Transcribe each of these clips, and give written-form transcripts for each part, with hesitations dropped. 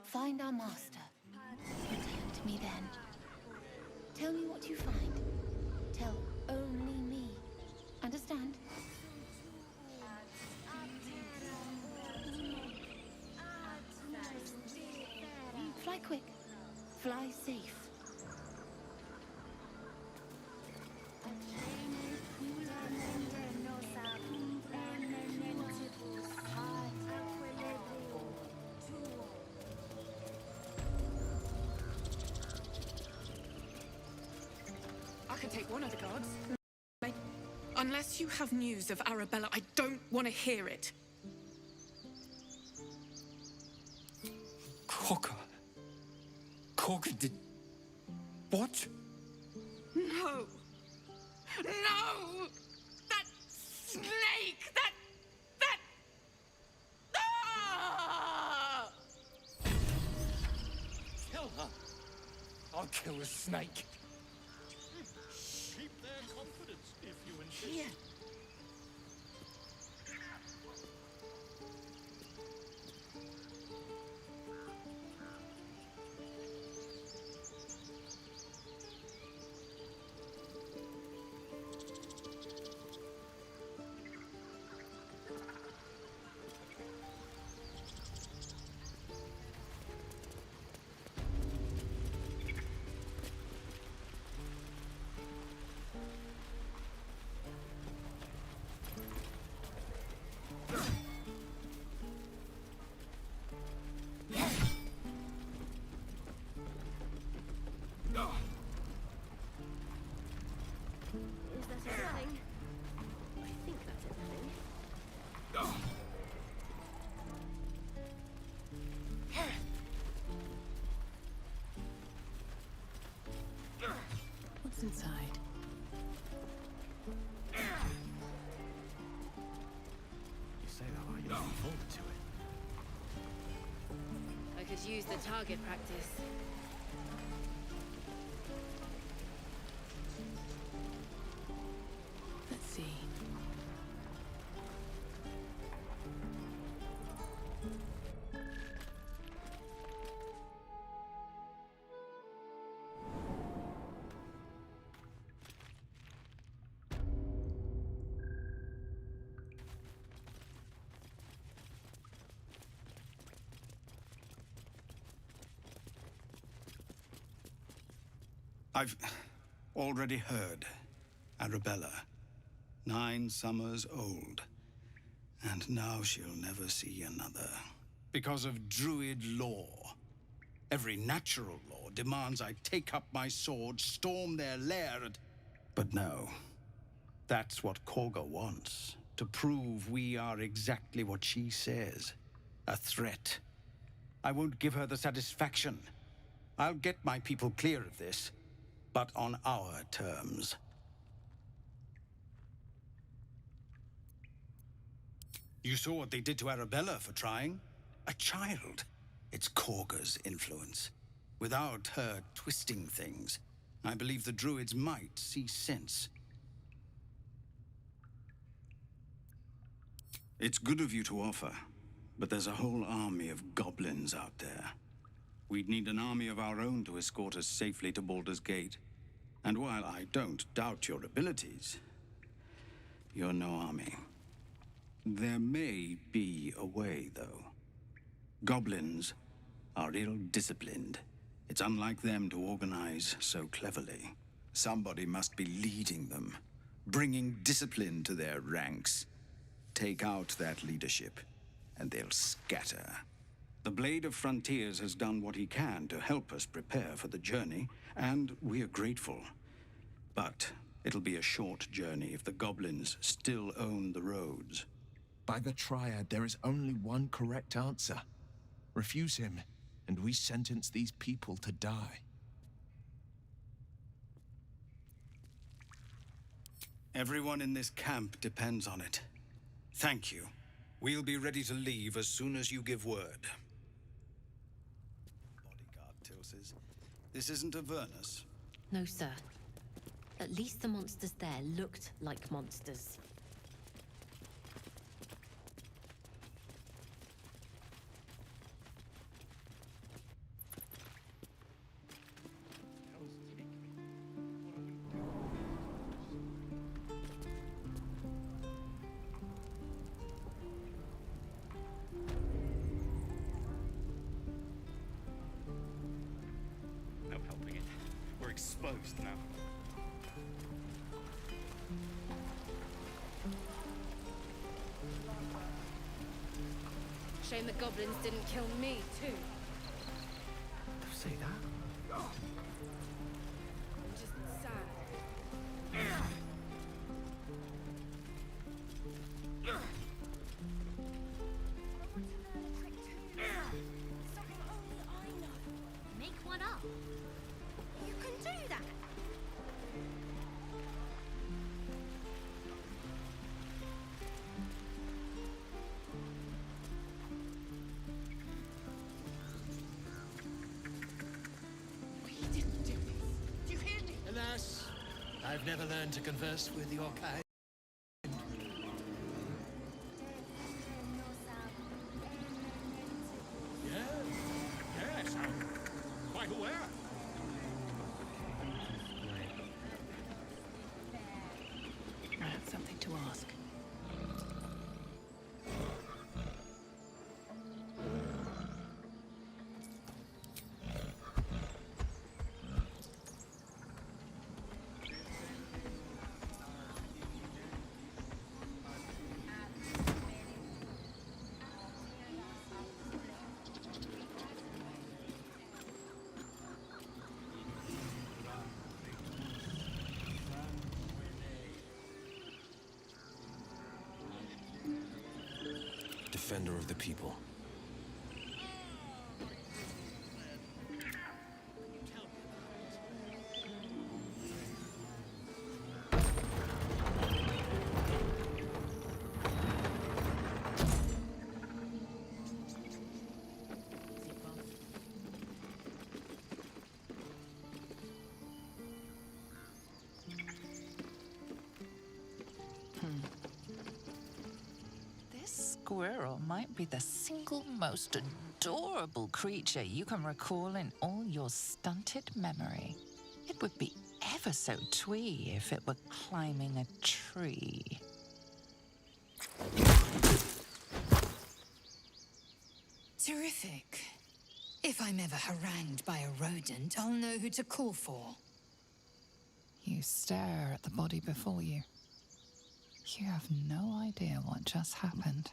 Find our master. Return to me then. Tell me what you find. Tell only me. Understand? Fly quick. Fly safe. I could take one of the guards. Unless you have news of Arabella, I don't want to hear it. Corga? Corga did... what? No! No! That snake! That... Ah! Kill her! I'll kill a snake. Keep their confidence if you insist. Is that everything? I think that's everything. What's inside? You say that like you're looking forward to it. I could use the target practice. Let's see. I've already heard. Arabella, 9 summers old. And now she'll never see another. Because of Druid law. Every natural law demands I take up my sword, storm their lair, and... But no. That's what Corga wants. To prove we are exactly what she says. A threat. I won't give her the satisfaction. I'll get my people clear of this, but on our terms. You saw what they did to Arabella for trying? A child. It's Corga's influence. Without her twisting things, I believe the Druids might see sense. It's good of you to offer, but there's a whole army of goblins out there. We'd need an army of our own to escort us safely to Baldur's Gate. And while I don't doubt your abilities, you're no army. There may be a way, though. Goblins are ill-disciplined. It's unlike them to organize so cleverly. Somebody must be leading them, bringing discipline to their ranks. Take out that leadership, and they'll scatter. The Blade of Frontiers has done what he can to help us prepare for the journey, and we are grateful. But it'll be a short journey if the goblins still own the roads. By the Triad, there is only one correct answer. Refuse him, and we sentence these people to die. Everyone in this camp depends on it. Thank you. We'll be ready to leave as soon as you give word. doses. This isn't Avernus. No, sir. At least the monsters there looked like monsters. No helping it. We're exposed now. Shame the goblins didn't kill me, too. Say that? I'm just sad. Make one up. You can do that. We didn't do this. Do you hear me? Alas, I've never learned to converse with your kind. Yes, I'm quite aware. I have something to ask. Defender of the people. This squirrel might be the single most adorable creature you can recall in all your stunted memory. It would be ever so twee if it were climbing a tree. Terrific. If I'm ever harangued by a rodent, I'll know who to call for. You stare at the body before you. You have no idea what just happened.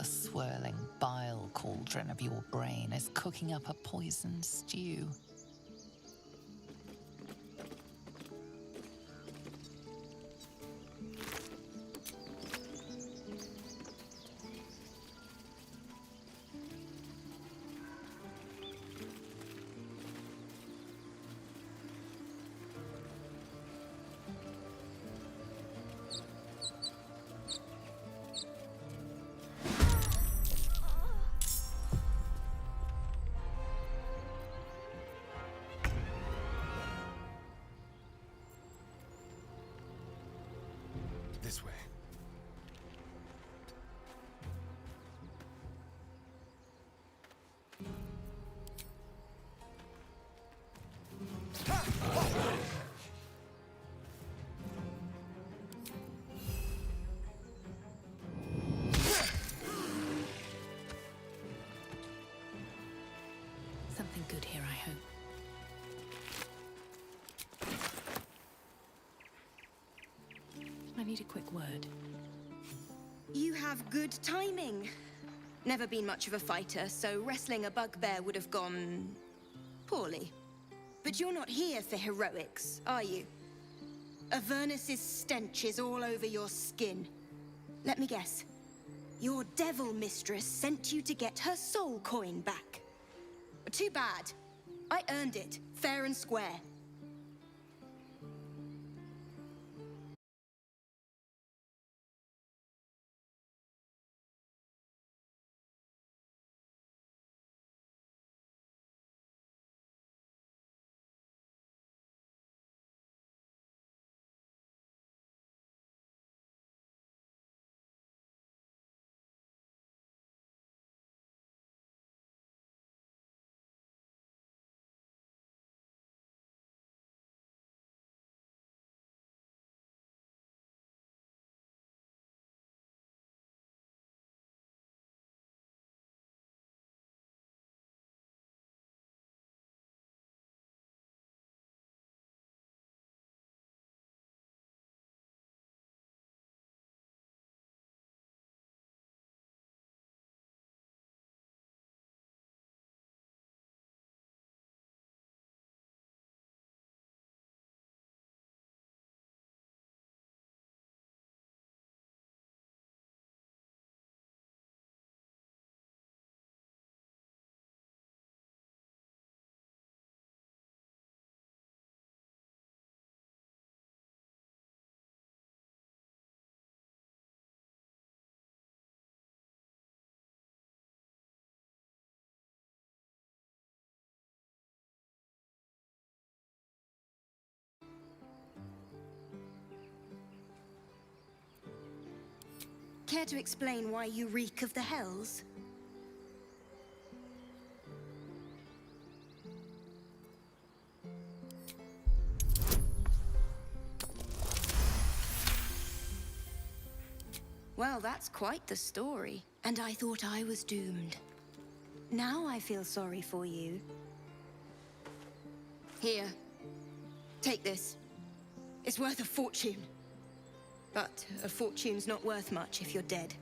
The swirling bile cauldron of your brain is cooking up a poison stew. This way. Something good here, I hope. I need a quick word. You have good timing. Never been much of a fighter, so wrestling a bugbear would have gone poorly. But you're not here for heroics, are you? Avernus's stench is all over your skin. Let me guess. Your devil mistress sent you to get her soul coin back. Too bad. I earned it, fair and square. Care to explain why you reek of the hells? Well, that's quite the story. And I thought I was doomed. Now I feel sorry for you. Here. Take this. It's worth a fortune. But a fortune's not worth much if you're dead.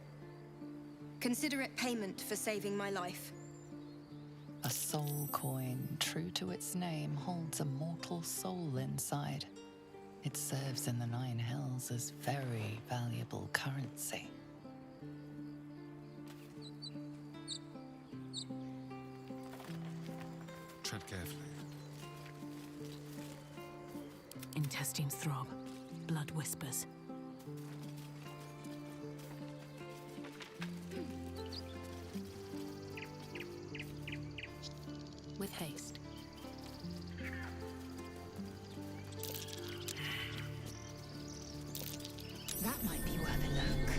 Consider it payment for saving my life. A soul coin, true to its name, holds a mortal soul inside. It serves in the Nine Hells as very valuable currency. Tread carefully. Intestines throb. Blood whispers. With haste. That might be worth a look.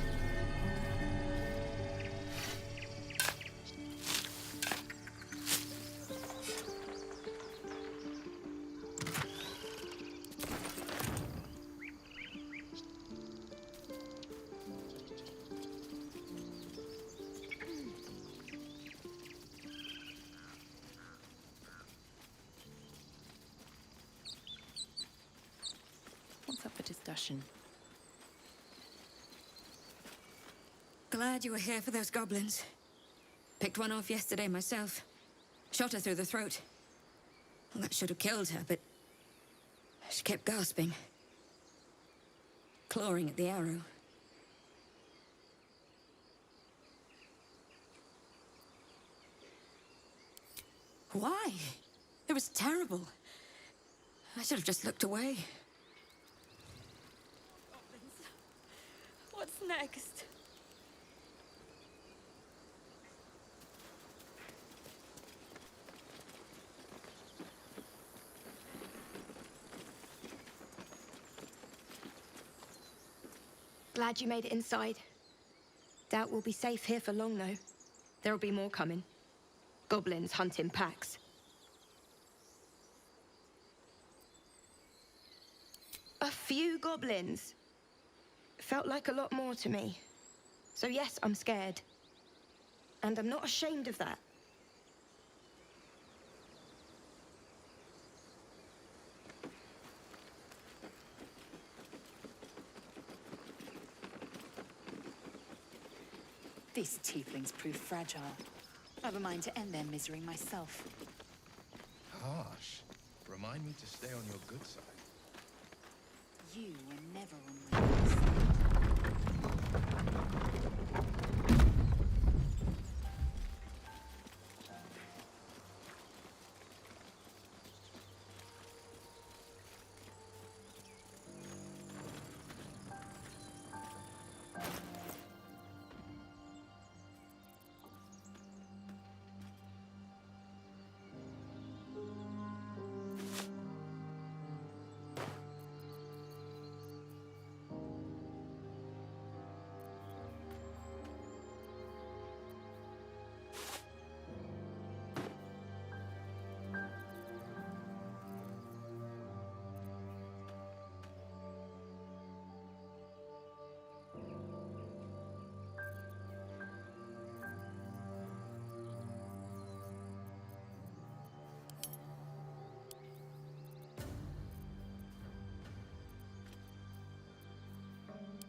What's up for discussion? Glad you were here for those goblins. Picked one off yesterday myself. Shot her through the throat. Well, that should have killed her, but she kept gasping. Clawing at the arrow. Why? It was terrible. I should have just looked away. What's next? Glad you made it inside. Doubt we'll be safe here for long, though. There'll be more coming. Goblins hunt in packs. A few goblins. Felt like a lot more to me. So yes, I'm scared. And I'm not ashamed of that. These tieflings prove fragile. I've a mind to end their misery myself. Harsh. Remind me to stay on your good side. You were never on my good side.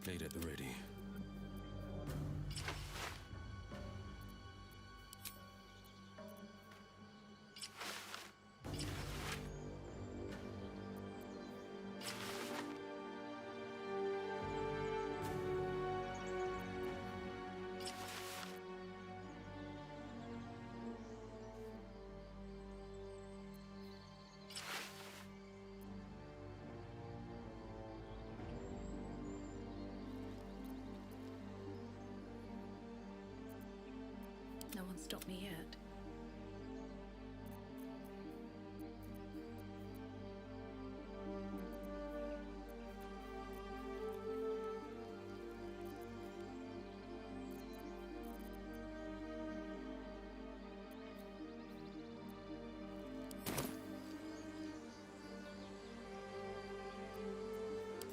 Blade at the ready. No one stopped me yet.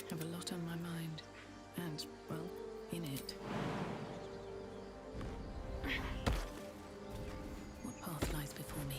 Have a lot on my mind, and, well, in it. What path lies before me?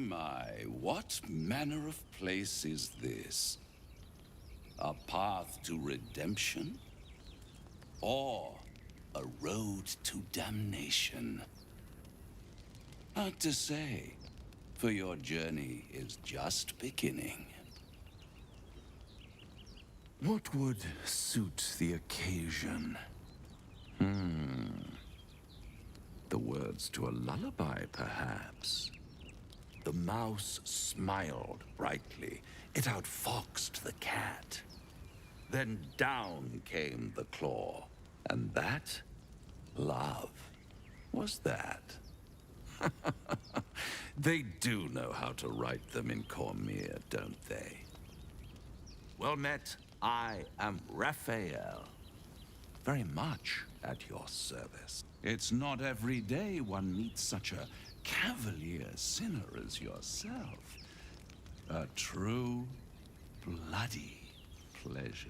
My, what manner of place is this? A path to redemption? Or a road to damnation? Hard to say, for your journey is just beginning. What would suit the occasion? The words to a lullaby, perhaps. The mouse smiled brightly. It outfoxed the cat. Then down came the claw. And that, love, was that. They do know how to write them in Cormyr, don't they? Well met, I am Raphael. Very much at your service. It's not every day one meets such a cavalier sinner as yourself. A true, bloody pleasure.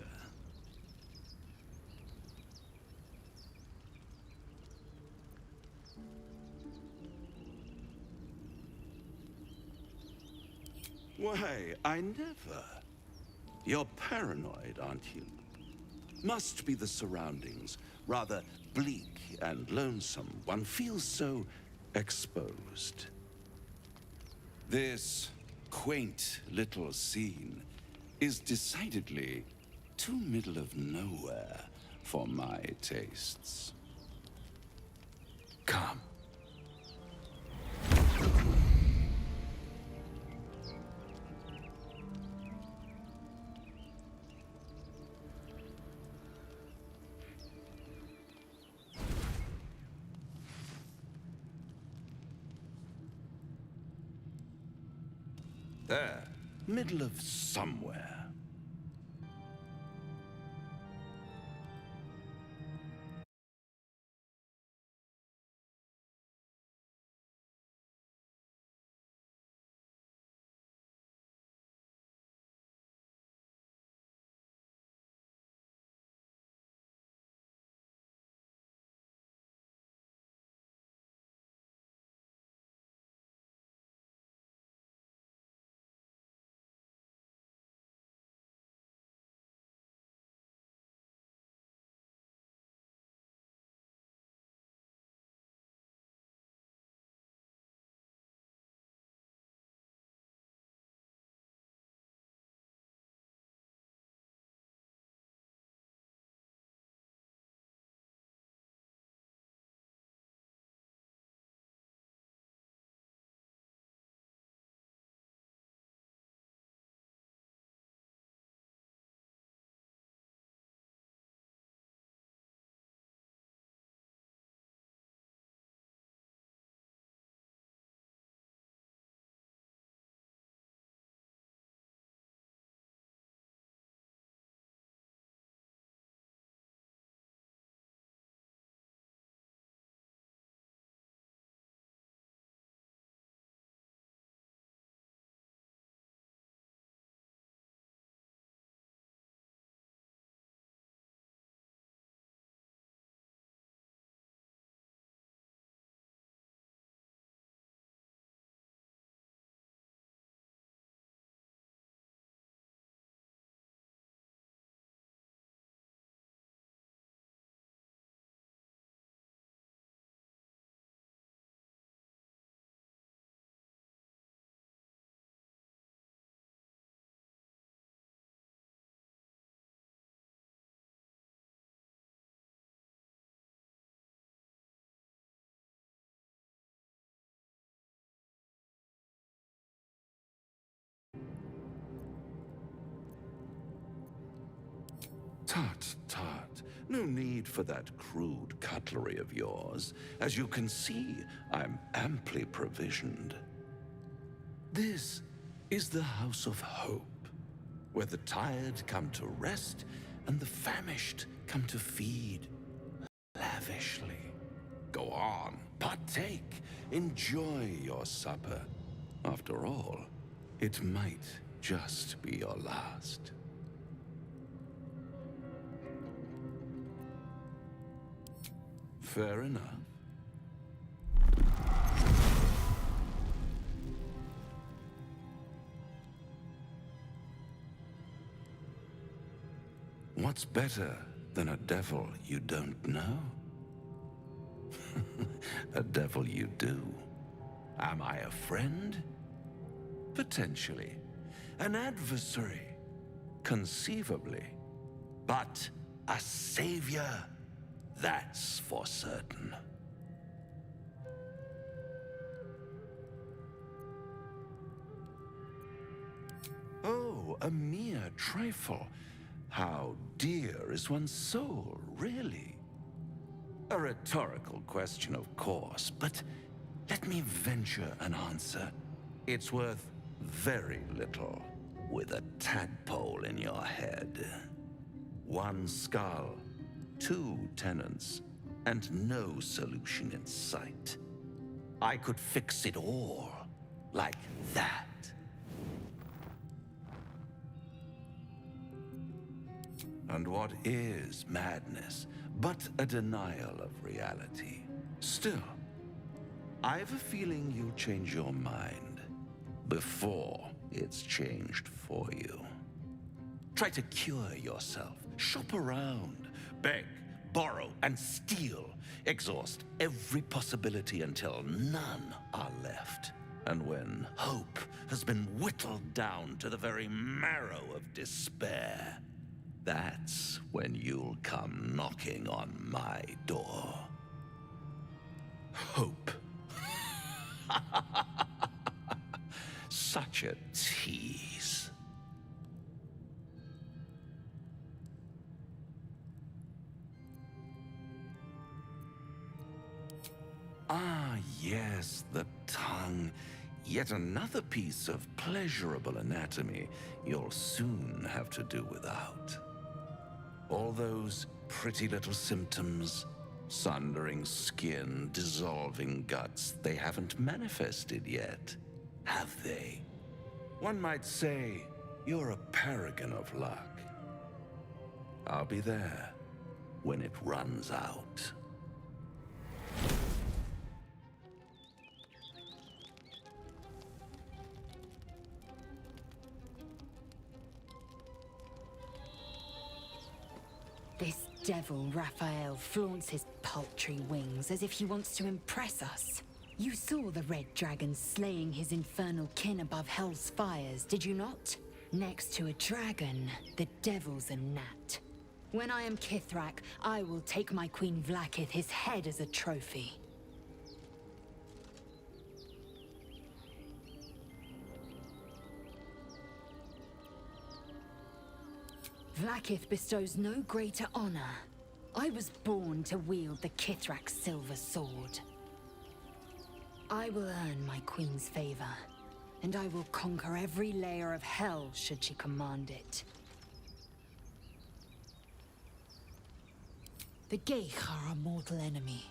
Why, I never. You're paranoid, aren't you? Must be the surroundings. Rather bleak and lonesome. One feels so exposed. This quaint little scene is decidedly too middle of nowhere for my tastes. Come. There, middle of somewhere. Tut, tut. No need for that crude cutlery of yours. As you can see, I'm amply provisioned. This is the House of Hope, where the tired come to rest and the famished come to feed lavishly. Go on, partake, enjoy your supper. After all, it might just be your last. Fair enough. What's better than a devil you don't know? A devil you do. Am I a friend? Potentially. An adversary? Conceivably. But a savior? That's for certain. for a mere trifle. How dear is one's soul, really? A rhetorical question, of course, but let me venture an answer. It's worth very little with a tadpole in your head. One skull, two tenants, and no solution in sight. I could fix it all, like that. And what is madness but a denial of reality? Still, I've a feeling you'll change your mind before it's changed for you. Try to cure yourself, shop around, beg, borrow, and steal. Exhaust every possibility until none are left. And when hope has been whittled down to the very marrow of despair, that's when you'll come knocking on my door. Hope. Such a tease. Ah, yes, the tongue. Yet another piece of pleasurable anatomy you'll soon have to do without. All those pretty little symptoms, sundering skin, dissolving guts, they haven't manifested yet, have they? One might say you're a paragon of luck. I'll be there when it runs out. This devil, Raphael, flaunts his paltry wings as if he wants to impress us. You saw the red dragon slaying his infernal kin above hell's fires, did you not? Next to a dragon, the devil's a gnat. When I am Kithrak, I will take my Queen Vlaakith his head as a trophy. Vlaakith bestows no greater honor. I was born to wield the Kithrak silver sword. I will earn my queen's favor, and I will conquer every layer of hell should she command it. The Geich are our mortal enemy.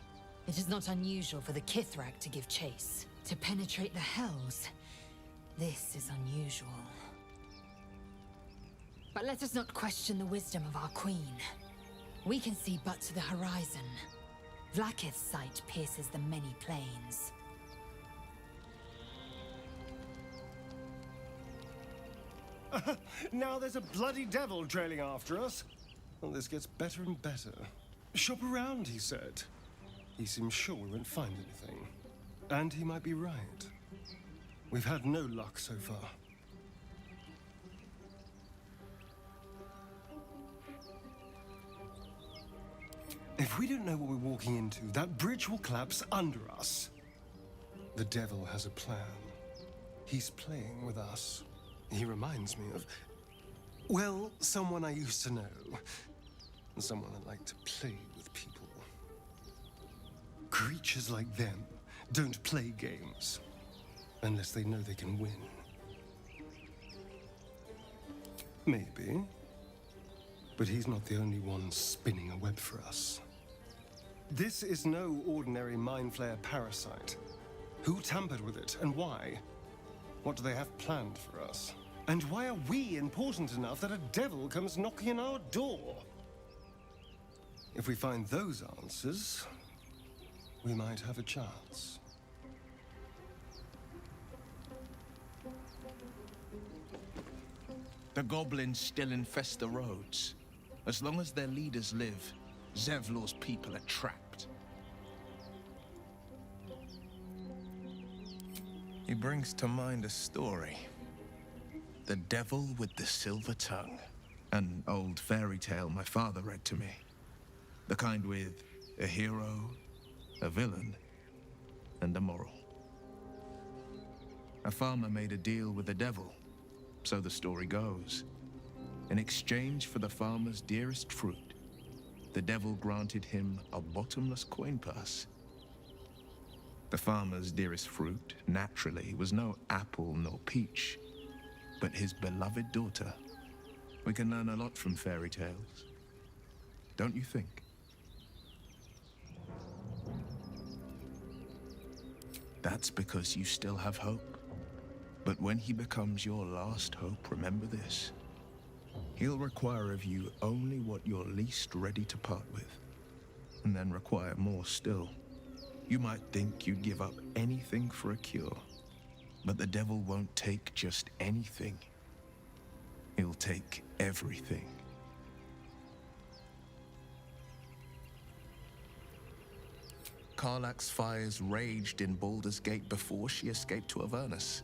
It is not unusual for the Kithrak to give chase. To penetrate the hells, this is unusual. But let us not question the wisdom of our queen. We can see but to the horizon. Vlaakith's sight pierces the many plains. Now there's a bloody devil trailing after us. Well, this gets better and better. Shop around, he said. He seems sure we won't find anything. And he might be right. We've had no luck so far. If we don't know what we're walking into, that bridge will collapse under us. The devil has a plan. He's playing with us. He reminds me of, well, someone I used to know. Someone that liked to play with people. Creatures like them don't play games unless they know they can win. Maybe. But he's not the only one spinning a web for us. This is no ordinary Mind Flayer parasite. Who tampered with it, and why? What do they have planned for us? And why are we important enough that a devil comes knocking on our door? If we find those answers, we might have a chance. The goblins still infest the roads. As long as their leaders live, Zevlor's people are trapped. He brings to mind a story. The Devil with the Silver Tongue. An old fairy tale my father read to me. The kind with a hero, a villain, and a moral. A farmer made a deal with the devil so the story goes. In exchange for the farmer's dearest fruit, the devil granted him a bottomless coin purse. The farmer's dearest fruit, naturally, was no apple nor peach, but his beloved daughter. We can learn a lot from fairy tales, don't you think? That's because you still have hope. But when he becomes your last hope, remember this. He'll require of you only what you're least ready to part with, and then require more still. You might think you'd give up anything for a cure, but the devil won't take just anything. He'll take everything. Karlach's fires raged in Baldur's Gate before she escaped to Avernus,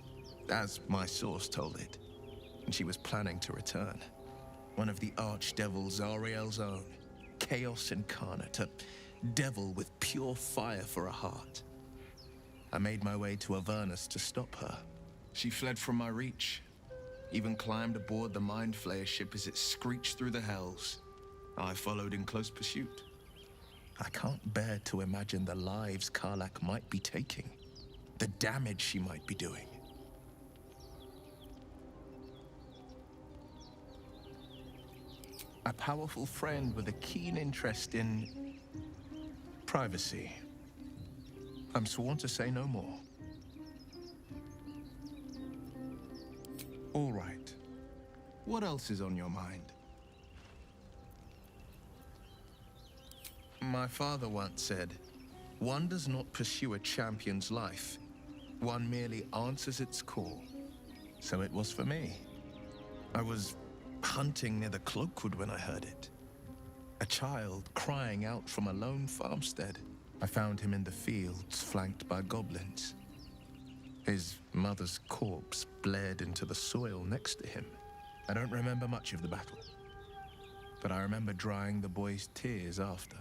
as my source told it, and she was planning to return. One of the archdevils Zariel's own, chaos incarnate, a devil with pure fire for a heart. I made my way to Avernus to stop her. She fled from my reach, even climbed aboard the Mind Flayer ship as it screeched through the hells. I followed in close pursuit. I can't bear to imagine the lives Karlach might be taking, the damage she might be doing. A powerful friend with a keen interest in privacy. I'm sworn to say no more. All right. What else is on your mind? My father once said, one does not pursue a champion's life. One merely answers its call. So it was for me. I was hunting near the Cloakwood when I heard it. A child crying out from a lone farmstead. I found him in the fields, flanked by goblins. His mother's corpse bled into the soil next to him. I don't remember much of the battle, but I remember drying the boy's tears after.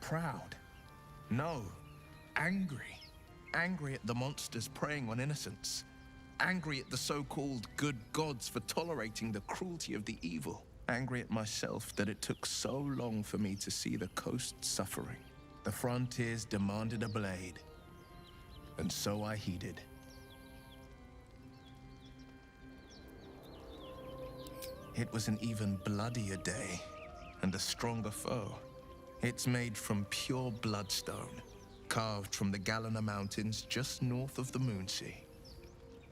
Proud? No. Angry. Angry at the monsters preying on innocents. Angry at the so-called good gods for tolerating the cruelty of the evil. Angry at myself that it took so long for me to see the coast suffering. The frontiers demanded a blade, and so I heeded. It was an even bloodier day, and a stronger foe. It's made from pure bloodstone, carved from the Galena Mountains just north of the Moonsea.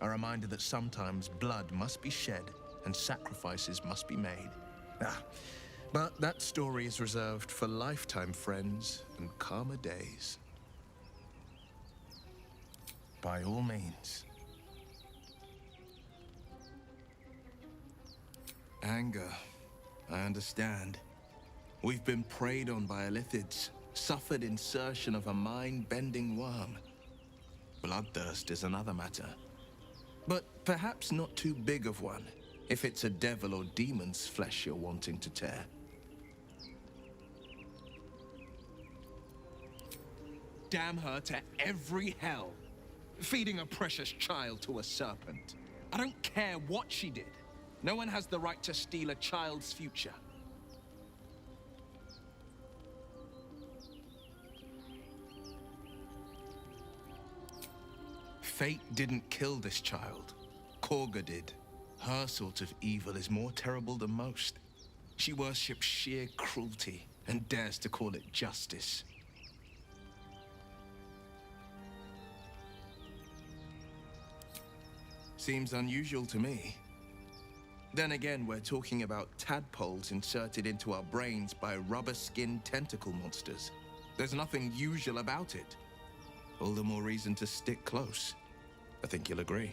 A reminder that sometimes blood must be shed and sacrifices must be made. But that story is reserved for lifetime friends and calmer days. By all means. Anger, I understand. We've been preyed on by Illithids, suffered insertion of a mind-bending worm. Bloodthirst is another matter. But perhaps not too big of one, if it's a devil or demon's flesh you're wanting to tear. Damn her to every hell. Feeding a precious child to a serpent. I don't care what she did. No one has the right to steal a child's future. Fate didn't kill this child. Korga did. Her sort of evil is more terrible than most. She worships sheer cruelty and dares to call it justice. Seems unusual to me. Then again, we're talking about tadpoles inserted into our brains by rubber-skinned tentacle monsters. There's nothing usual about it. All the more reason to stick close. I think you'll agree.